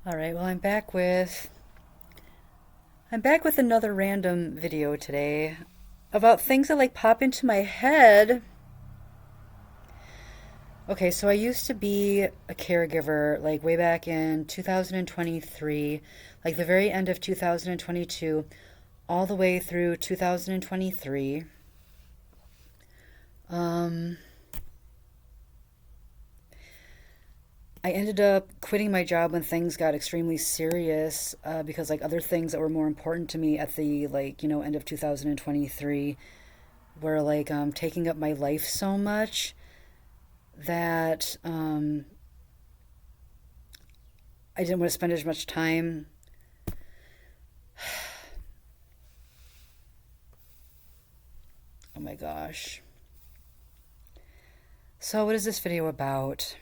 All right, well, I'm back with another random video today about things that like pop into my head. Okay, so I used to be a caregiver like way back in 2023, like the very end of 2022, all the way through 2023. Um, I ended up quitting my job when things got extremely serious because like other things that were more important to me at the end of 2023 were taking up my life so much that I didn't want to spend as much time. Oh my gosh. So what is this video about?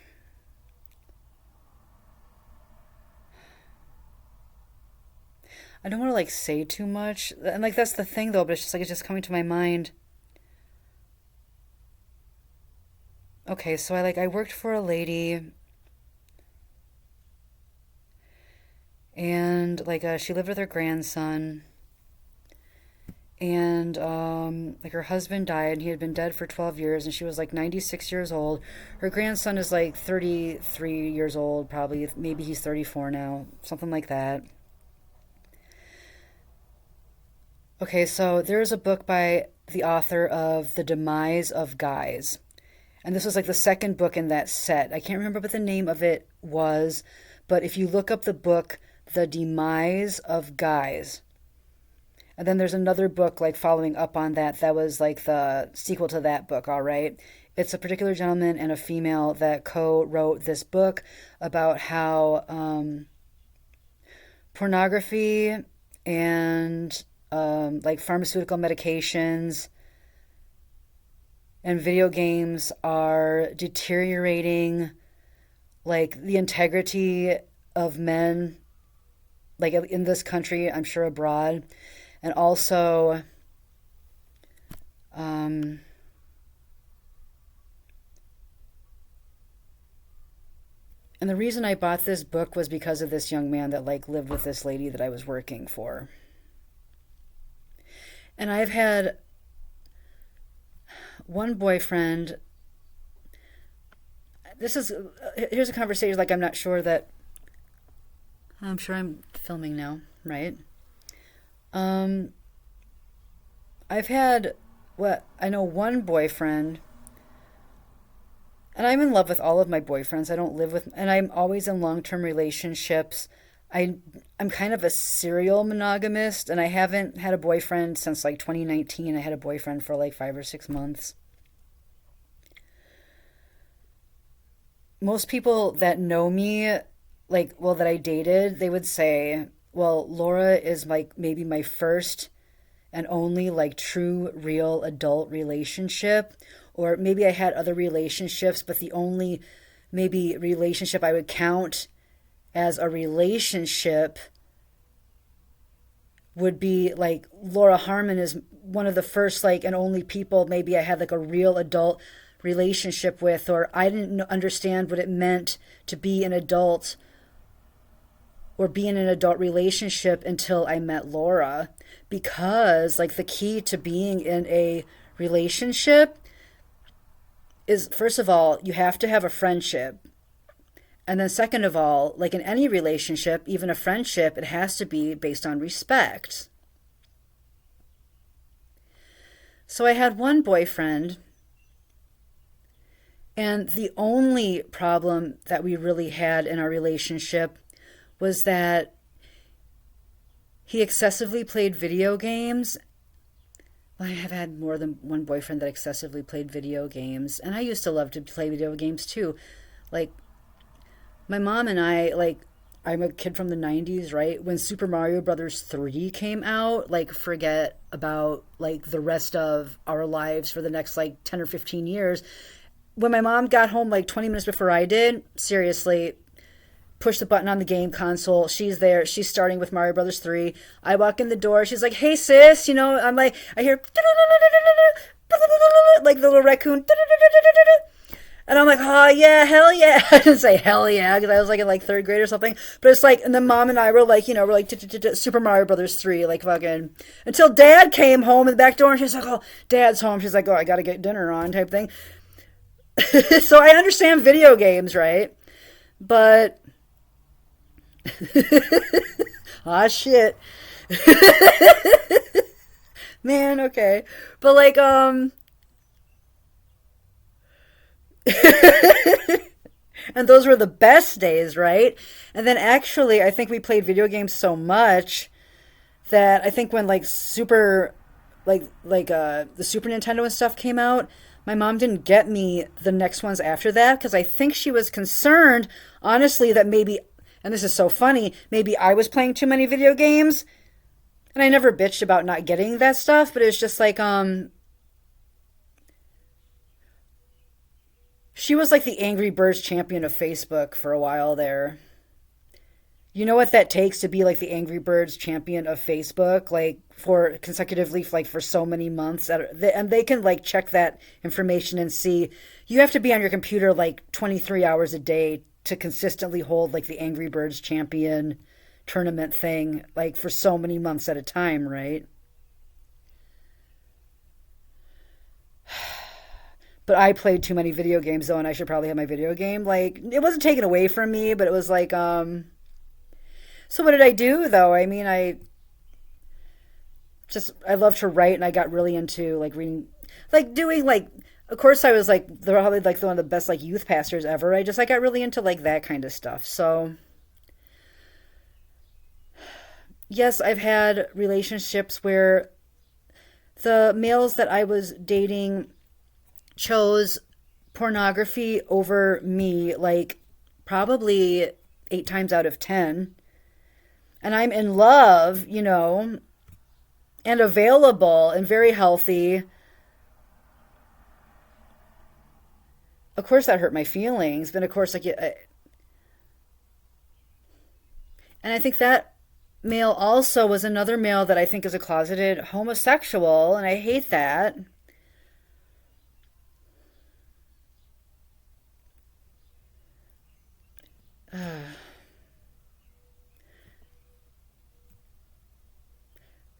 I don't want to like say too much. And like that's the thing though, but it's just coming to my mind. Okay, so I worked for a lady and she lived with her grandson and like her husband died. He had been dead for 12 years and she was like 96 years old. Her grandson is like 33 years old, probably. Maybe he's 34 now, something like that. Okay, so there's a book by the author of The Demise of Guys. And this was like the second book in that set. I can't remember what the name of it was, but if you look up the book, The Demise of Guys, and then there's another book like following up on that that was like the sequel to that book, all right? It's a particular gentleman and a female that co-wrote this book about how pornography and like pharmaceutical medications and video games are deteriorating like the integrity of men, like in this country, I'm sure abroad, and also um, and the reason I bought this book was because of this young man that like lived with this lady that I was working for. And I've had one boyfriend. This is Here's a conversation like I'm sure I'm filming now, right? Um I've had what I know one boyfriend, and I'm in love with all of my boyfriends. I don't live with, and I'm always in long-term relationships. I I'm kind of a serial monogamist, and I haven't had a boyfriend since like 2019. I had a boyfriend for like 5 or 6 months. Most people that know me, that I dated, they would say, well, Laura is like maybe my first and only like true, real adult relationship. Or maybe I had other relationships, but the only maybe relationship I would count as a relationship would be like Laura Harmon is one of the first like and only people maybe I had like a real adult relationship with, or I didn't understand what it meant to be an adult or be in an adult relationship until I met Laura. Because like the key to being in a relationship is, first of all, you have to have a friendship. And then second of all, like in any relationship, even a friendship, it has to be based on respect. So I had one boyfriend, and the only problem that we really had in our relationship was that he excessively played video games. Well, I have had more than one boyfriend that excessively played video games, and I used to love to play video games too. Like my mom and I, I'm a kid from the 90s, right? When Super Mario Brothers 3 came out, like forget about like the rest of our lives for the next like 10 or 15 years. When my mom got home like 20 minutes before I did, seriously, push the button on the game console. She's there. She's starting with Mario Brothers 3. I walk in the door. She's like, "Hey sis," I'm like, I hear like the little raccoon. And I'm like, oh yeah, hell yeah. I didn't say hell yeah because I was like in like third grade or something. But it's like, and then mom and I were like, we're like Super Mario Brothers 3, like fucking until dad came home in the back door and she's like, oh, dad's home. She's like, oh, I gotta get dinner on type thing. So I understand video games, right? But ah shit, man. Okay, but like and those were the best days, right? And then actually, I think we played video games so much that I think when like the Super Nintendo and stuff came out, my mom didn't get me the next ones after that because I think she was concerned, honestly, that maybe, and this is so funny, maybe I was playing too many video games. And I never bitched about not getting that stuff, but it was just like she was like the Angry Birds champion of Facebook for a while there. You know what that takes to be like the Angry Birds champion of Facebook, like for consecutively, like for so many months, and they can like check that information and see you have to be on your computer like 23 hours a day to consistently hold like the Angry Birds champion tournament thing, like for so many months at a time, right? But I played too many video games though, and I should probably have my video game. Like it wasn't taken away from me, but it was like, so what did I do though? I mean, I love to write, and I got really into like reading, like doing like. Of course, I was like probably like one of the best like youth pastors ever. I got really into like that kind of stuff. So yes, I've had relationships where the males that I was dating chose pornography over me, like probably 8 times out of 10. And I'm in love, and available and very healthy. Of course, that hurt my feelings, but of course, like, and I think that male also was another male that I think is a closeted homosexual, and I hate that.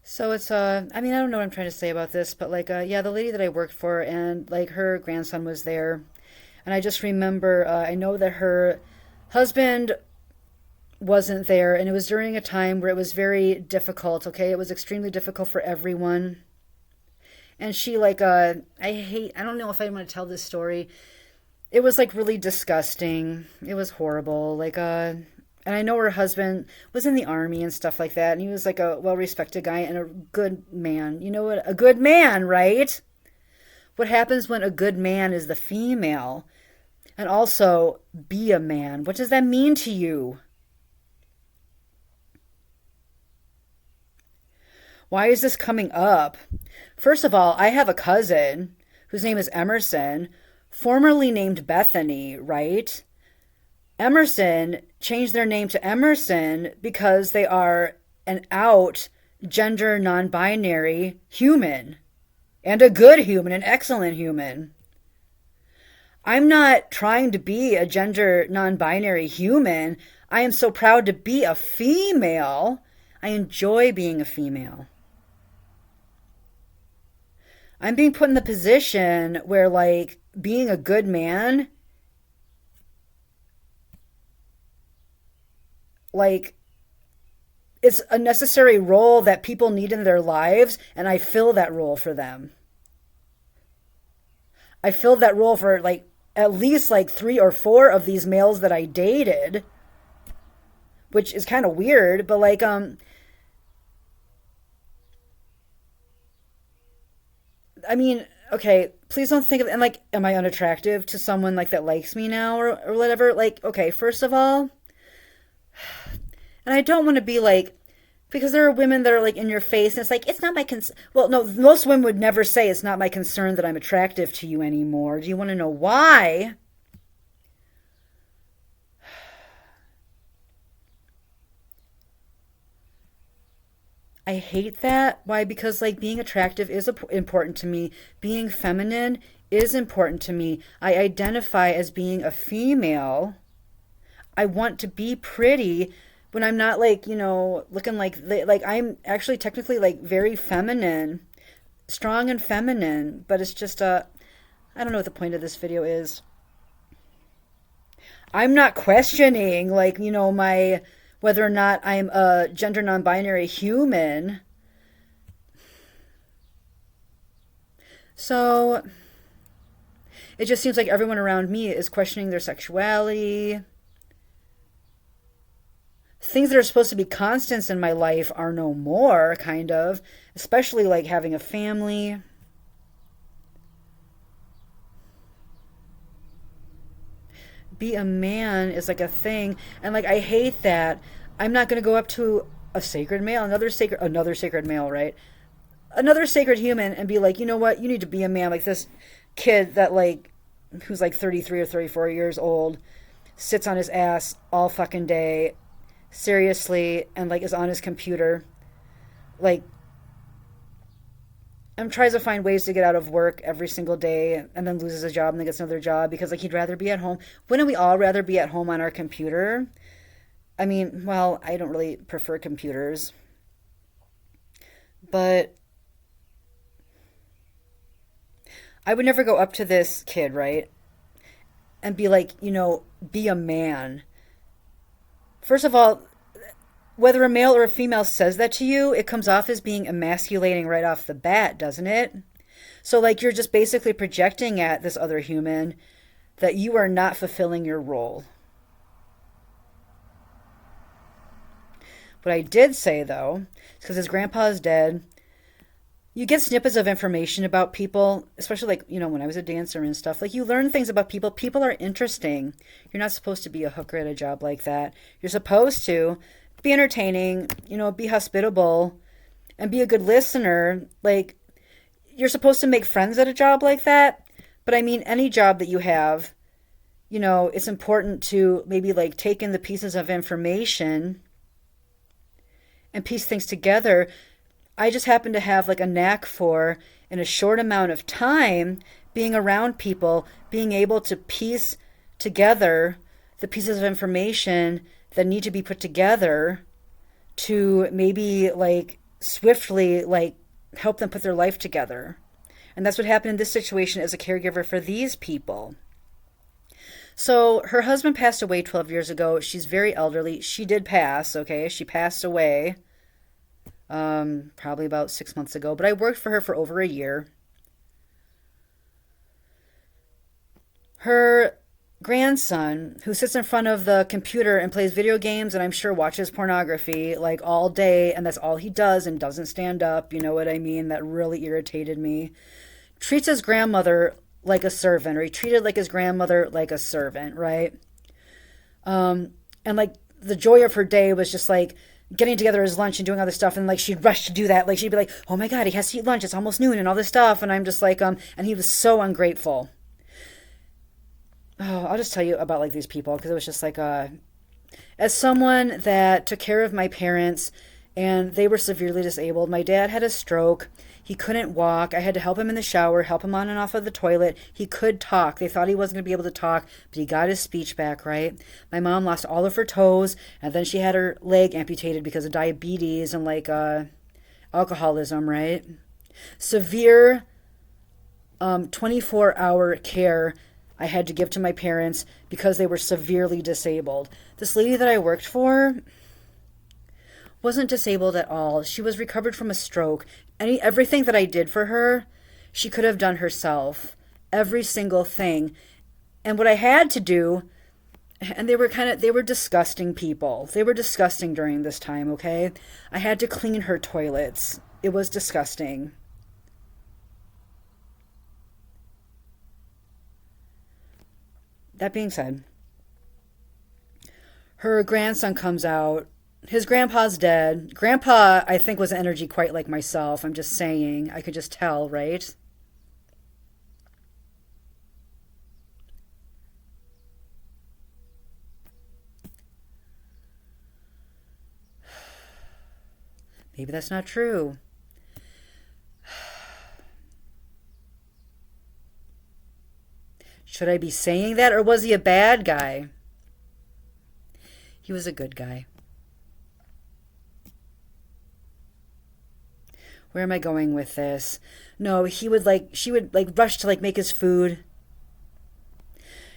So it's I mean I don't know what I'm trying to say about this, but like yeah, the lady that I worked for and like her grandson was there, and I just remember I know that her husband wasn't there, and it was during a time where it was very difficult. Okay, it was extremely difficult for everyone, and she like I don't know if I want to tell this story. It was like really disgusting. It was horrible. Like and I know her husband was in the army and stuff like that, and he was like a well-respected guy and a good man. You know what? A good man, right? What happens when a good man is the female? And also, be a man. What does that mean to you? Why is this coming up? First of all, I have a cousin whose name is Emerson, formerly named Bethany, right? Emerson changed their name to Emerson because they are an out gender non binary human and a good human, an excellent human. I'm not trying to be a gender non binary human. I am so proud to be a female. I enjoy being a female. I'm being put in the position where, like, being a good man, like, it's a necessary role that people need in their lives, and I fill that role for them. I filled that role for, like, at least, like, 3 or 4 of these males that I dated, which is kind of weird, but, like, I mean, okay, please don't think of, and like, am I unattractive to someone like that likes me now or whatever? Like, okay, first of all, and I don't want to be like, because there are women that are like in your face, and it's like, it's not my concern. Well, no, most women would never say it's not my concern that I'm attractive to you anymore. Do you want to know why? I hate that. Why? Because like being attractive is important to me. Being feminine is important to me. I identify as being a female. I want to be pretty when I'm not like, looking like I'm actually technically like very feminine, strong and feminine, but it's just I don't know what the point of this video is. I'm not questioning like, my whether or not I'm a gender non-binary human. So it just seems like everyone around me is questioning their sexuality. Things that are supposed to be constants in my life are no more, kind of, especially like having a family. Be a man is like a thing, and like I hate that. I'm not going to go up to a sacred male, another sacred male, right? Another sacred human and be like, you know what? You need to be a man. Like this kid that like who's like 33 or 34 years old sits on his ass all fucking day seriously and like is on his computer like and tries to find ways to get out of work every single day and then loses a job and then gets another job because like he'd rather be at home. Wouldn't we all rather be at home on our computer? I mean, well, I don't really prefer computers, but I would never go up to this kid, right? And be like, be a man. First of all, whether a male or a female says that to you, it comes off as being emasculating right off the bat, doesn't it? So, like, you're just basically projecting at this other human that you are not fulfilling your role. What I did say, though, is because his grandpa is dead, you get snippets of information about people, especially like, when I was a dancer and stuff. Like, you learn things about people. People are interesting. You're not supposed to be a hooker at a job like that. You're supposed to be entertaining, be hospitable, and be a good listener. Like, you're supposed to make friends at a job like that. But I mean, any job that you have, it's important to maybe like take in the pieces of information and piece things together. I just happen to have like a knack for, in a short amount of time, being around people, being able to piece together the pieces of information that need to be put together to maybe like swiftly like help them put their life together. And that's what happened in this situation as a caregiver for these people. So her husband passed away 12 years ago. She's very elderly. She did pass, okay? She passed away probably about 6 months ago. But I worked for her for over a year. Her grandson, who sits in front of the computer and plays video games and I'm sure watches pornography like all day, and that's all he does and doesn't stand up, you know what I mean? That really irritated me. Treats his grandmother like a servant, or he treated like his grandmother like a servant, right? And like the joy of her day was just like getting together his lunch and doing other stuff, and like she'd rush to do that. Like she'd be like, oh my God, he has to eat lunch, it's almost noon, and all this stuff. And I'm just like, and he was so ungrateful. Oh, I'll just tell you about like these people, because it was just like as someone that took care of my parents and they were severely disabled. My dad had a stroke. He couldn't walk. I had to help him in the shower, help him on and off of the toilet. He could talk. They thought he wasn't going to be able to talk, but he got his speech back, right? My mom lost all of her toes, and then she had her leg amputated because of diabetes and like alcoholism, right? Severe 24-hour care I had to give to my parents because they were severely disabled. This lady that I worked for wasn't disabled at all. She was recovered from a stroke. Everything that I did for her, she could have done herself. Every single thing. And what I had to do, and they were disgusting people. They were disgusting during this time, okay? I had to clean her toilets. It was disgusting. That being said, her grandson comes out. His grandpa's dead. Grandpa, I think, was energy quite like myself. I'm just saying. I could just tell, right? Maybe that's not true. Should I be saying that, or was he a bad guy? He was a good guy. Where am I going with this? No, she would like rush to like make his food.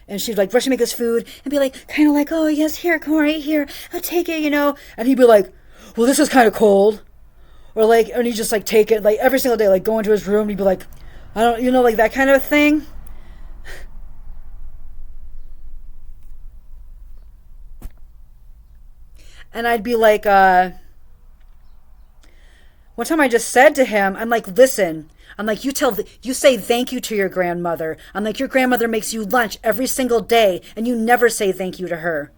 And she'd like rush to make his food and be like, kind of like, oh, yes, here, come right here. I'll take it, you know. And he'd be like, well, this is kind of cold. Or like, and he'd just like take it like every single day, like go into his room and he'd be like, I don't, you know, like that kind of thing. And I'd be like, one time I just said to him, I'm like, listen, I'm like, you say thank you to your grandmother. I'm like, your grandmother makes you lunch every single day and you never say thank you to her.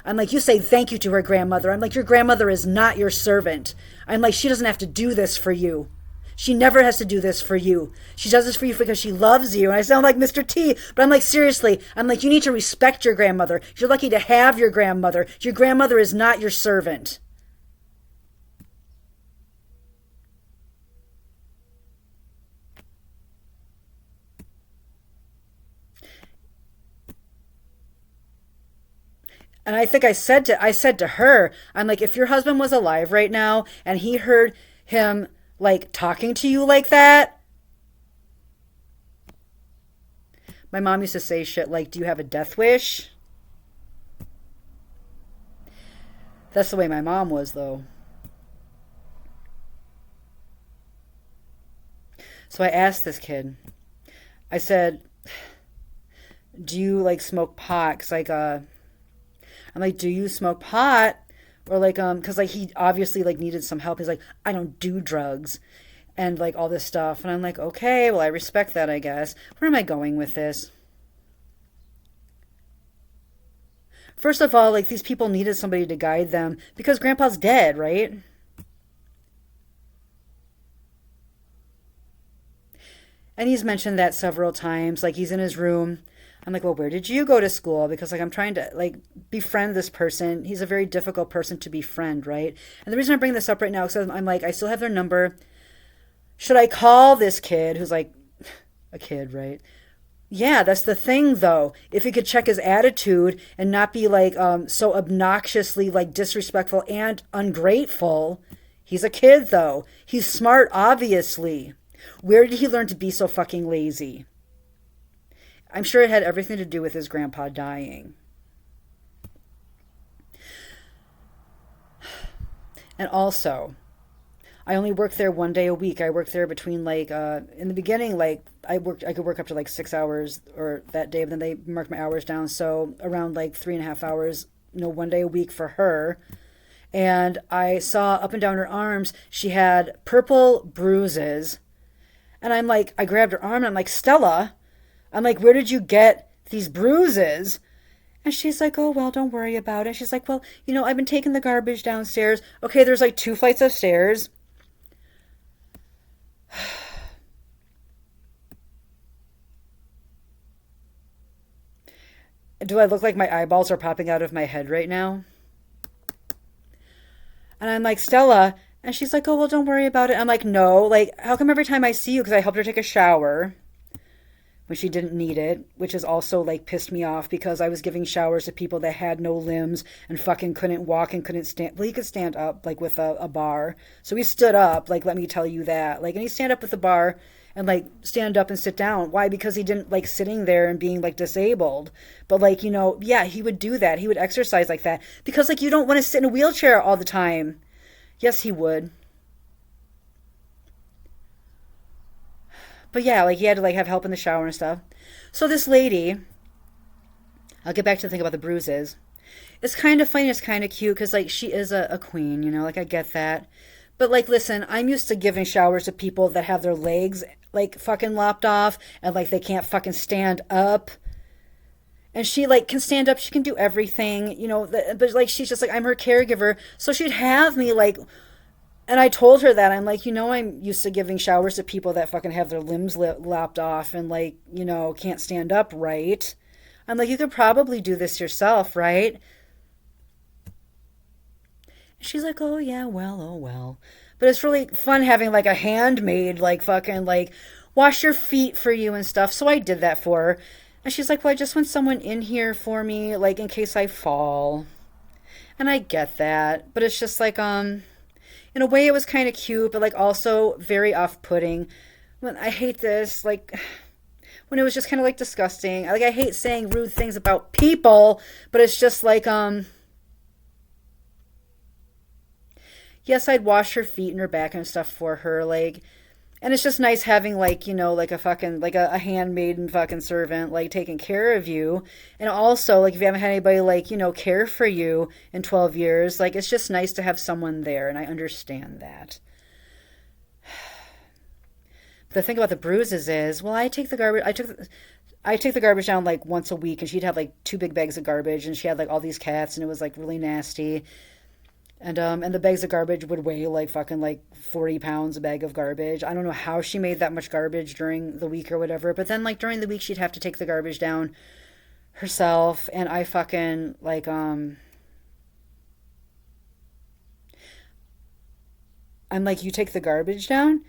I'm like, you say thank you to her grandmother. I'm like, your grandmother is not your servant. I'm like, she doesn't have to do this for you. She never has to do this for you. She does this for you because she loves you. And I sound like Mr. T, but I'm like, seriously, I'm like, you need to respect your grandmother. You're lucky to have your grandmother. Your grandmother is not your servant. And I think I said to her, I'm like, if your husband was alive right now and he heard him like talking to you like that, my mom used to say shit like, do you have a death wish? That's the way my mom was though. So I asked this kid, I said, do you like smoke pot? 'Cause like, I'm like, do you smoke pot? Or like, cause like he obviously like needed some help. He's like, I don't do drugs and like all this stuff. And I'm like, okay, well, I respect that, I guess. Where am I going with this? First of all, like these people needed somebody to guide them because grandpa's dead, right? And he's mentioned that several times. Like he's in his room. I'm like, well, where did you go to school? Because like I'm trying to like befriend this person. He's a very difficult person to befriend, right? And the reason I bring this up right now is I'm like, I still have their number. Should I call this kid who's like a kid, right? Yeah, that's the thing though. If he could check his attitude and not be like so obnoxiously like disrespectful and ungrateful. He's a kid though. He's smart, obviously. Where did he learn to be so fucking lazy? I'm sure it had everything to do with his grandpa dying. And also, I only worked there 1 day a week. I worked there between like in the beginning, like I could work up to like 6 hours or that day, but then they marked my hours down, so around like 3.5 hours, 1 day a week for her. And I saw up and down her arms she had purple bruises, and I'm like, I grabbed her arm and I'm like, Stella, I'm like, where did you get these bruises? And she's like, oh, well, don't worry about it. She's like, well, I've been taking the garbage downstairs. Okay, there's like 2 flights of stairs. Do I look like my eyeballs are popping out of my head right now? And I'm like, Stella. And she's like, oh, well, don't worry about it. I'm like, no. Like, how come every time I see you, because I helped her take a shower when she didn't need it, which is also like pissed me off because I was giving showers to people that had no limbs and fucking couldn't walk and couldn't stand. Well, he could stand up like with a bar. So he stood up, like, let me tell you that. Like, and he stand up with the bar and like stand up and sit down. Why? Because he didn't like sitting there and being like disabled. But like, yeah, he would do that. He would exercise like that because like you don't want to sit in a wheelchair all the time. Yes, he would. But yeah, like he had to like have help in the shower and stuff. So this lady, I'll get back to the thing about the bruises. It's kind of funny, it's kind of cute because like she is a queen, like I get that. But like, listen, I'm used to giving showers to people that have their legs like fucking lopped off and like they can't fucking stand up. And she like can stand up, she can do everything, but like she's just like, I'm her caregiver. So she'd have me like, and I told her that I'm like, I'm used to giving showers to people that fucking have their limbs lopped off and like, can't stand up right. I'm like, you could probably do this yourself, right? She's like, oh yeah, well, oh well. But it's really fun having like a handmaid like fucking like wash your feet for you and stuff. So I did that for her. And she's like, well, I just want someone in here for me, like in case I fall. And I get that, but it's just like, in a way it was kind of cute, but like also very off-putting. When I hate this, like when it was just kind of like disgusting. Like I hate saying rude things about people, but it's just like, yes, I'd wash her feet and her back and stuff for her, like, and it's just nice having like, like a fucking like a handmaiden fucking servant like taking care of you. And also like if you haven't had anybody like, care for you in 12 years, like it's just nice to have someone there, and I understand that. But the thing about the bruises is, well, I take the garbage down like once a week, and she'd have like two big bags of garbage, and she had like all these cats, and it was like really nasty. And the bags of garbage would weigh like fucking like 40 pounds a bag of garbage. I don't know how she made that much garbage during the week or whatever, but then like during the week she'd have to take the garbage down herself, and I fucking like I'm like, you take the garbage down?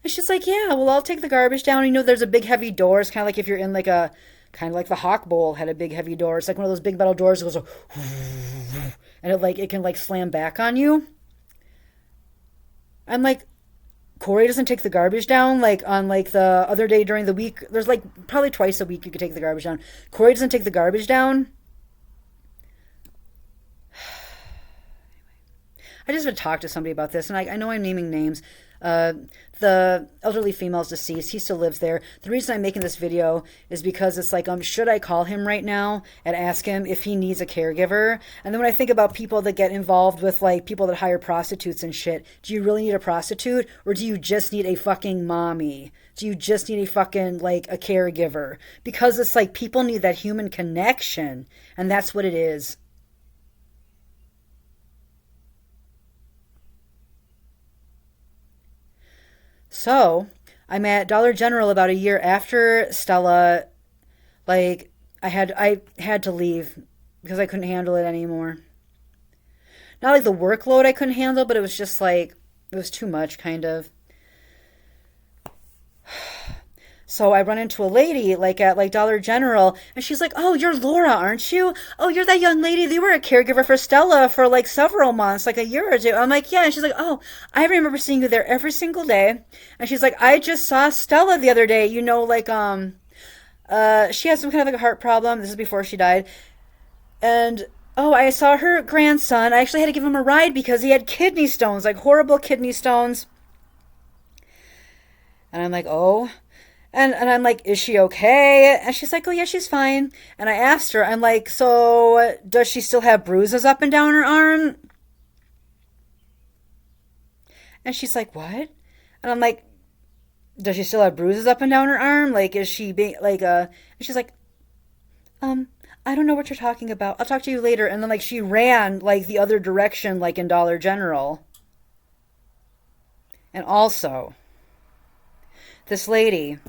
And she's like, yeah, well, I'll take the garbage down. There's a big heavy door. It's kind of like if you're in like a, kind of like the Hawk Bowl had a big heavy door. It's like one of those big metal doors that goes, and it can like slam back on you. I'm like, Corey doesn't take the garbage down like on like the other day during the week. There's like probably twice a week you could take the garbage down. Corey doesn't take the garbage down. I just would talk to somebody about this, and I know I'm naming names. Uh, the elderly female is deceased. He still lives there. The reason I'm making this video is because it's like, should I call him right now and ask him if he needs a caregiver? And then when I think about people that get involved with like people that hire prostitutes and shit, do you really need a prostitute, or do you just need a fucking mommy? Do you just need a fucking like a caregiver? Because it's like people need that human connection, and that's what it is. So I'm at Dollar General about a year after Stella. Like I had to leave because I couldn't handle it anymore. Not like the workload I couldn't handle, but it was just like it was too much, kind of. So I run into a lady like at like Dollar General, and she's like, "Oh, you're Laura, aren't you? Oh, you're that young lady. You were a caregiver for Stella for like several months, like a year or two." I'm like, "Yeah." And she's like, "Oh, I remember seeing you there every single day." And she's like, "I just saw Stella the other day. Like she has some kind of like a heart problem. This is before she died, and." Oh, I saw her grandson. I actually had to give him a ride because he had kidney stones, like horrible kidney stones. And I'm like, oh. And I'm like, is she okay? And she's like, oh, yeah, she's fine. And I asked her, I'm like, so does she still have bruises up and down her arm? And she's like, what? And I'm like, does she still have bruises up and down her arm? Like, is she being, like, and she's like, um, I don't know what you're talking about. I'll talk to you later. And then, like, she ran, like, the other direction, like in Dollar General. And also, this lady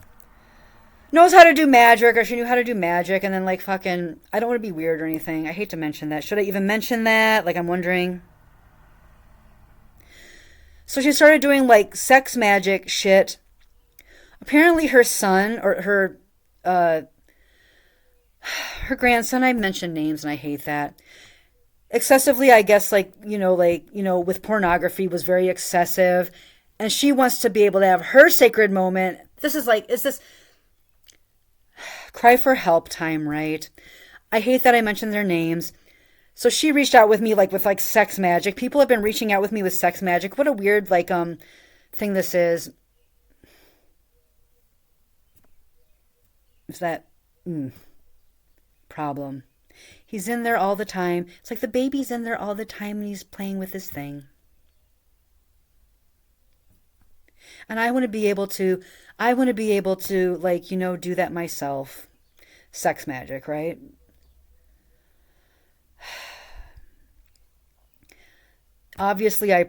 knows how to do magic, or she knew how to do magic, and then like fucking, I don't want to be weird or anything. I hate to mention that. Should I even mention that? Like, I'm wondering. So she started doing like sex magic shit. Apparently her son, or uh her grandson, I mentioned names and I hate that. Excessively, I guess, like, with pornography was very excessive, and she wants to be able to have her sacred moment. This is like, is this cry for help time, right? I hate that I mentioned their names. So she reached out with me like with like sex magic. People have been reaching out with me with sex magic. What a weird like thing this is. Is that problem? He's in there all the time. It's like the baby's in there all the time and he's playing with his thing. And I want to be able to like, do that myself. Sex magic, right? Obviously, I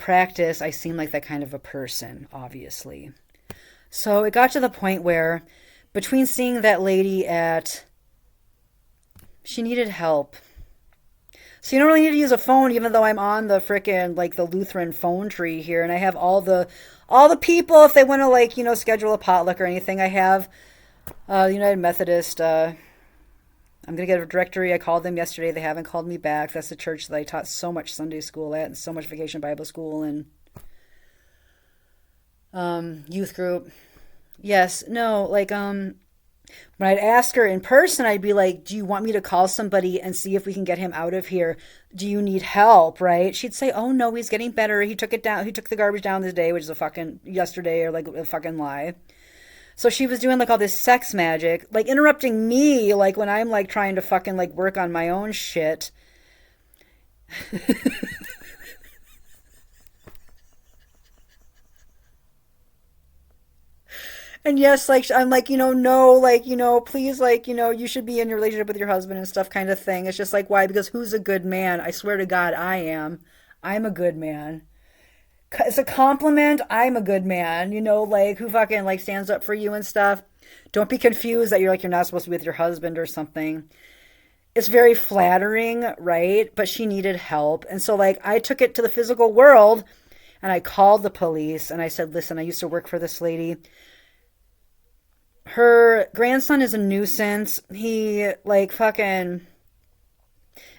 seem like that kind of a person, obviously. So it got to the point where between seeing that lady she needed help. So you don't really need to use a phone, even though I'm on the frickin' like the Lutheran phone tree here, and I have all the people, if they want to like, schedule a potluck or anything. I have the United Methodist I'm going to get a directory. I called them yesterday. They haven't called me back. That's the church that I taught so much Sunday school at and so much vacation Bible school and youth group. Yes, no, like, when I'd ask her in person, I'd be like, do you want me to call somebody and see if we can get him out of here? Do you need help, right? She'd say, oh no, he's getting better. He took it down. He took the garbage down this day, which is a fucking yesterday or like a fucking lie. So she was doing like all this sex magic, like interrupting me, like when I'm like trying to fucking like work on my own shit. And yes, like I'm like, no, like, please, like, you should be in your relationship with your husband and stuff kind of thing. It's just like, why? Because who's a good man? I swear to God, I am. I'm a good man. It's a compliment. I'm a good man, like who fucking like stands up for you and stuff. Don't be confused that you're not supposed to be with your husband or something. It's very flattering, right? But she needed help. And so like I took it to the physical world and I called the police and I said, listen, I used to work for this lady. Her grandson is a nuisance. He like fucking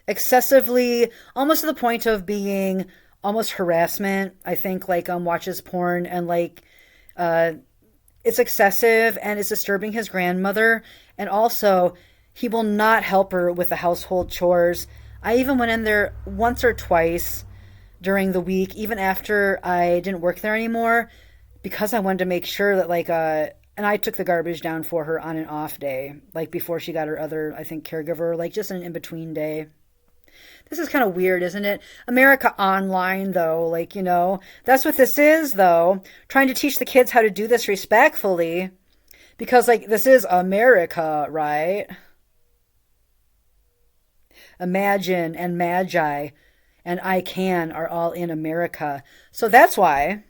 excessively, almost to the point of being almost harassment. I think like watches porn and like uh it's excessive and it's disturbing his grandmother. And also he will not help her with the household chores. I even went in there once or twice during the week, even after I didn't work there anymore, because I wanted to make sure that and I took the garbage down for her on an off day, like before she got her other, I think, caregiver, like just an in-between day. This is kind of weird, isn't it? America Online, though, like, that's what this is, though. Trying to teach the kids how to do this respectfully. Because, like, this is America, right? Imagine and Magi and I Can are all in America. So that's why.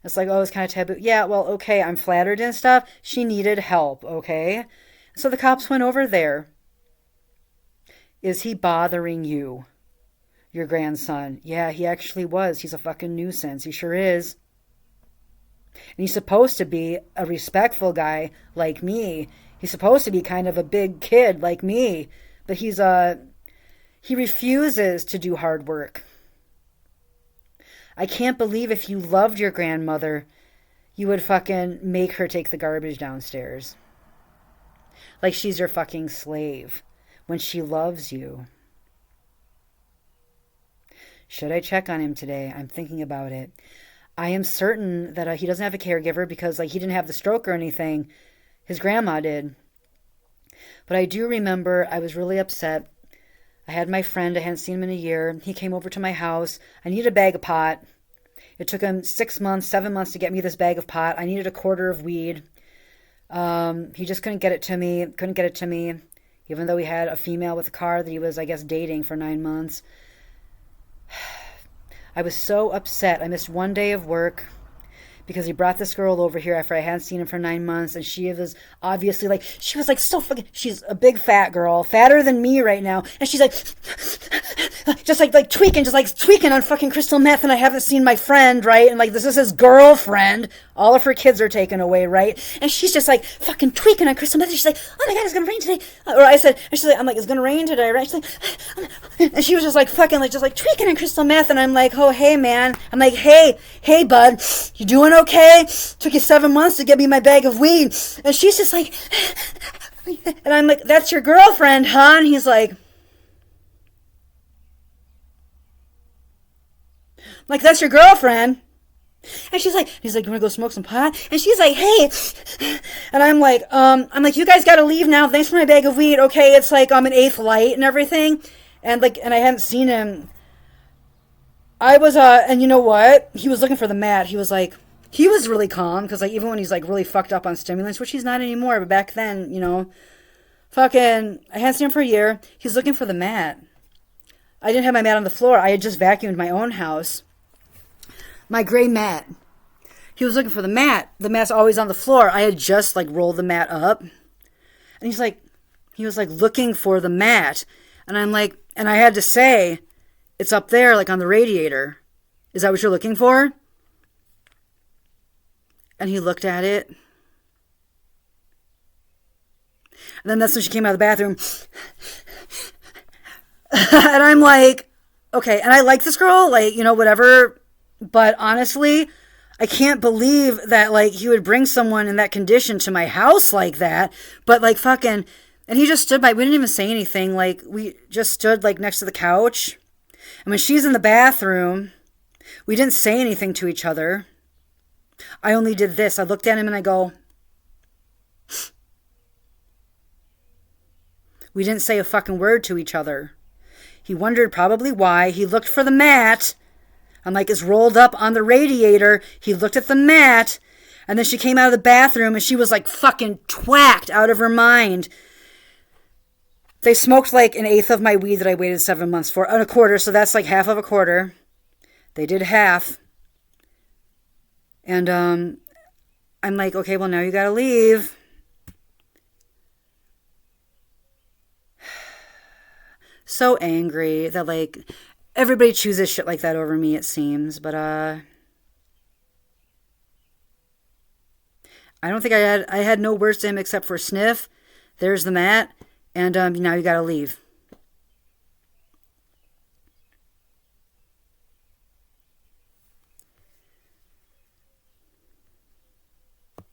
It's like, oh, it's kind of taboo. Yeah, well, okay, I'm flattered and stuff. She needed help, okay? So the cops went over there. Is he bothering you? Your grandson? Yeah, he actually was. He's a fucking nuisance. He sure is. And he's supposed to be a respectful guy like me. He's supposed to be kind of a big kid like me. But he refuses to do hard work. I can't believe if you loved your grandmother, you would fucking make her take the garbage downstairs. Like she's your fucking slave when she loves you. Should I check on him today? I'm thinking about it. I am certain that he doesn't have a caregiver because like he didn't have the stroke or anything. His grandma did. But I do remember I was really upset. I had my friend, I hadn't seen him in a year. He came over to my house. I needed a bag of pot. It took him 6 months, 7 months to get me this bag of pot. I needed a quarter of weed. He just couldn't get it to me, even though he had a female with a car that he was, I guess, dating for 9 months. I was so upset. I missed one day of work because he brought this girl over here after I hadn't seen him for 9 months, and she was obviously like, she was like so fucking, she's a big fat girl, fatter than me right now, and she's like, just like tweaking on fucking crystal meth, and I haven't seen my friend, right, and like this is his girlfriend, all of her kids are taken away, right, and she's just like fucking tweaking on crystal meth, and she's like, oh my god, it's gonna rain today, or I said, and she's like, I'm like, it's gonna rain today, right, she's like, and she was just like fucking like, just like tweaking on crystal meth, and I'm like, oh hey man, I'm like, hey bud, you doing okay? Took you 7 months to get me my bag of weed. And she's just like, and I'm like, that's your girlfriend, huh? And he's like, that's your girlfriend. And he's like, you want to go smoke some pot? And she's like, hey. And I'm like, you guys got to leave now. Thanks for my bag of weed. Okay. It's like, I'm an eighth light and everything. And like, and I hadn't seen him. I was, and you know what? He was looking for the mat. He was really calm because like even when he's like really fucked up on stimulants, which he's not anymore, but back then, fucking I hadn't seen him for a year. He's looking for the mat. I didn't have my mat on the floor. I had just vacuumed my own house. My gray mat. He was looking for the mat. The mat's always on the floor. I had just like rolled the mat up. And he was like looking for the mat. And I'm like, and I had to say, it's up there like on the radiator. Is that what you're looking for? And he looked at it. And then that's when she came out of the bathroom. And I'm like, okay. And I like this girl, like, whatever. But honestly, I can't believe that, like, he would bring someone in that condition to my house like that. But, like, fucking, and he just stood by. We didn't even say anything. Like, we just stood, like, next to the couch. And when she's in the bathroom, we didn't say anything to each other. I only did this. I looked at him and I go, we didn't say a fucking word to each other. He wondered probably why. He looked for the mat. I'm like, it's rolled up on the radiator. He looked at the mat. And then she came out of the bathroom and she was like fucking twacked out of her mind. They smoked like an eighth of my weed that I waited 7 months for. And a quarter, so that's like half of a quarter. They did half. And I'm like, okay, well, now you gotta leave. So angry that, like, everybody chooses shit like that over me, it seems. But I don't think I had no words to him except for sniff. There's the mat. And now you gotta leave.